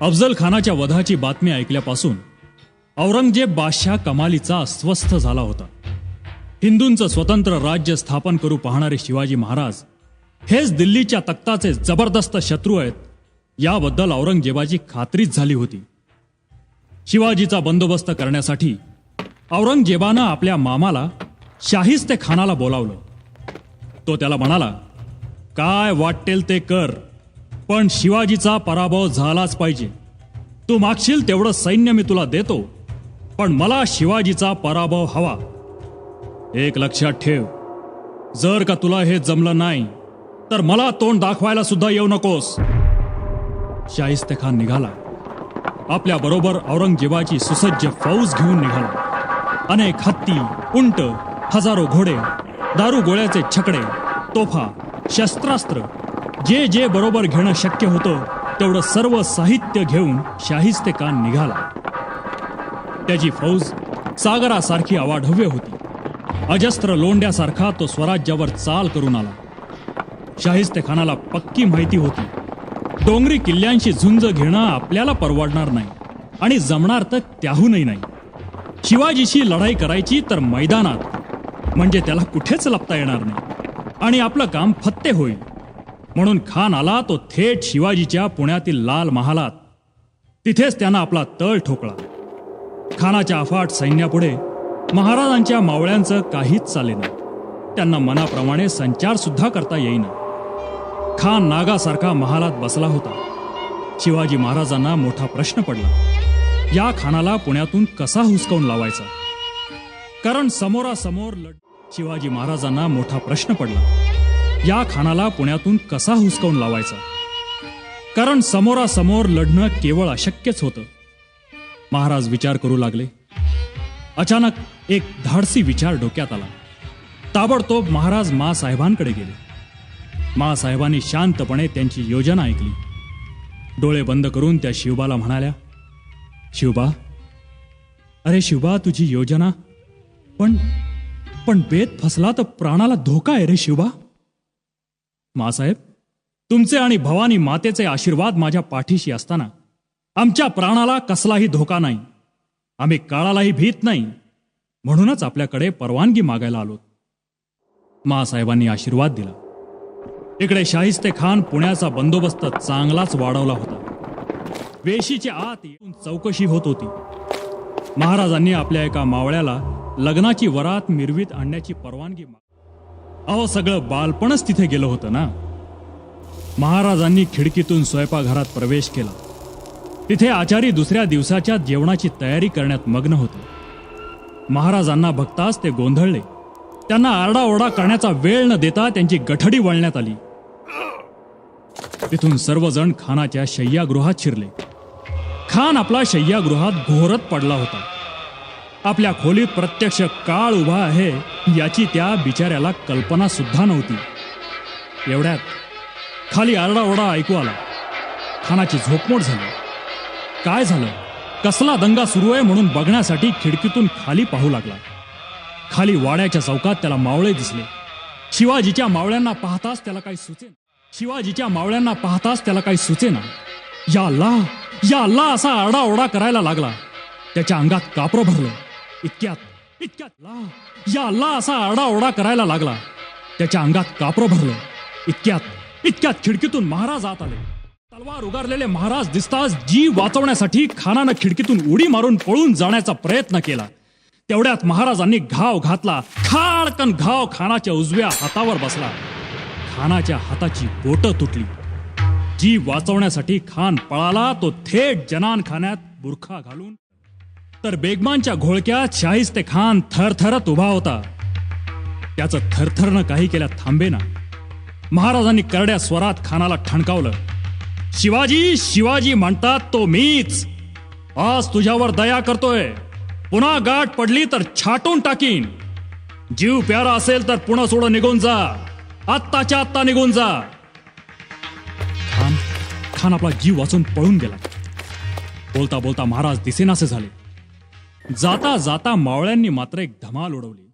अफजल खानाच्या वधाची बातमी ऐकल्यापासून औरंगजेब बादशाह कमालीचा अस्वस्थ झाला होता. हिंदूंचं स्वतंत्र राज्य स्थापन करू पाहणारे शिवाजी महाराज हेच दिल्लीच्या तख्ताचे जबरदस्त शत्रू आहेत याबद्दल औरंगजेबाची खात्रीच झाली होती. शिवाजीचा बंदोबस्त करण्यासाठी औरंगजेबानं आपल्या मामाला शाहिस्ते खानाला बोलावलं. तो त्याला म्हणाला, काय वाटेल ते कर, पण शिवाजीचा पराभव झालाच पाहिजे. तू मागशील तेवढं सैन्य मी तुला देतो, पण मला शिवाजीचा पराभव हवा. एक लक्षात ठेव, जर का तुला हे जमलं नाही तर मला तोंड दाखवायला सुद्धा येऊ नकोस. शाहिस्ते खान निघाला. आपल्या बरोबर औरंगजेबाची सुसज्ज फौज घेऊन निघाला. अनेक हत्ती, उंट, हजारो घोडे, दारू गोळ्याचे छकडे, तोफा, शस्त्रास्त्र, जे जे बरोबर घेणं शक्य होतं तेवढं सर्व साहित्य घेऊन शाहिस्ते खान निघाला. त्याची फौज सागरासारखी अवाढव्य होती. अजस्त्र लोंड्यासारखा तो स्वराज्यावर चाल करून आला. शाहिस्ते खानाला पक्की माहिती होती, डोंगरी किल्ल्यांशी झुंज घेणं आपल्याला परवडणार नाही आणि जमणार तर त्याहूनही नाही. शिवाजीशी लढाई करायची तर मैदानात, म्हणजे त्याला कुठेच लपता येणार नाही आणि आपलं काम फत्ते होईल. म्हणून खान आला तो थेट शिवाजीच्या पुण्यातील लाल महालात. तिथेच त्यानं आपला तळ ठोकला. खानाच्या अफाट सैन्यापुढे महाराजांच्या मावळ्यांचं काहीच चालेना. त्यांना मनाप्रमाणे संचार सुद्धा करता येईना. खान नागासारखा महालात बसला होता. शिवाजी महाराजांना मोठा प्रश्न पडला, या खानाला पुण्यातून कसा हुसकावून लावायचा. कारण समोरासमोर शिवाजी महाराजांना मोठा प्रश्न पडला, या खानाला पुण्यातून कसा हुसकावून लावायचा. कारण समोरासमोर लढणं केवळ अशक्यच होतं. महाराज विचार करू लागले. अचानक एक धाडसी विचार डोक्यात आला. ताबडतोब महाराज माँसाहेबांकडे गेले. माँसाहेबांनी शांतपणे त्यांची योजना ऐकली. डोळे बंद करून त्या शिवबाला म्हणाल्या, शिवबा, अरे शिवबा, तुझी योजना, पण बेत फसला तर प्राणाला धोका आहे रे शिवबा. माँसाहेब, तुमचे आणि भवानी मातेचे आशीर्वाद माझ्या पाठीशी असताना आमच्या प्राणाला कसलाही धोका नाही. आम्ही काळालाही भीत नाही, म्हणूनच आपल्याकडे परवानगी मागायला आलो. माँसाहेबांनी आशीर्वाद दिला. इकडे शाहिस्ते खान पुण्याचा बंदोबस्त चांगलाच वाढवला होता. वेशीच्या आत येऊन चौकशी होत होती. महाराजांनी आपल्या एका मावळ्याला लग्नाची वरात मिरवीत आणण्याची परवानगी अहो, सगळं बालपणच तिथे गेलं होतं ना. महाराजांनी खिडकीतून स्वयंपाकघरात प्रवेश केला. तिथे आचारी दुसऱ्या दिवसाच्या जेवणाची तयारी करण्यात मग्न होते. महाराजांना बघताच ते गोंधळले. त्यांना आरडाओरडा करण्याचा वेळ न देता त्यांची गठडी वळण्यात आली. तिथून सर्वजण खानाच्या शय्यागृहात शिरले. खान आपला शय्यागृहात घोरत पडला होता. आपल्या खोलीत प्रत्यक्ष काळ उभा आहे याची त्या बिचाऱ्याला कल्पना सुद्धा नव्हती. एवढ्यात खाली आरडाओरडा ऐकू आला. खानाची झोपमोड झाली. काय झालं, कसला दंगा सुरू आहे म्हणून बघण्यासाठी खिडकीतून खाली पाहू लागला. खाली वाड्याच्या चौकात त्याला मावळे दिसले. शिवाजीच्या मावळ्यांना पाहताच त्याला काही सुचेना. या अल्लाह असा आरडाओरडा करायला लागला. त्याच्या अंगात कापरं भरलं. इतक्यात खिडकीतून महाराज आत आले. तलवार उगारलेले महाराज दिसताच जीव वाचवण्यासाठी खानानं खिडकीतून उडी मारून पळून जाण्याचा प्रयत्न केला. तेवढ्यात महाराजांनी घाव घातला. खाडकन घाव खानाच्या उजव्या हातावर बसला. खानाच्या हाताची बोटं तुटली. जीव वाचवण्यासाठी खान पळाला तो थेट जनानखान्यात बुरखा घालून. तर बेगमांच्या घोळक्यात शाहिस्ते खान थरथरत उभा होता. त्याचं थरथरनं काही केल्या थांबेना. महाराजांनी करड्या स्वरात खानाला ठणकावलं, शिवाजी म्हणतात तो मीच. आज तुझ्यावर दया करतोय. पुन्हा गाठ पडली तर छाटून टाकीन. जीव प्यारा असेल तर पुन्हा सोडून निघून जा. आत्ताच्या आत्ता निघून जा. खान आपला जीव वाचून पळून गेला. बोलता बोलता महाराज दिसेनासे झाले. जाता जाता मावळ्यांनी मात्र एक धमाल उडवली.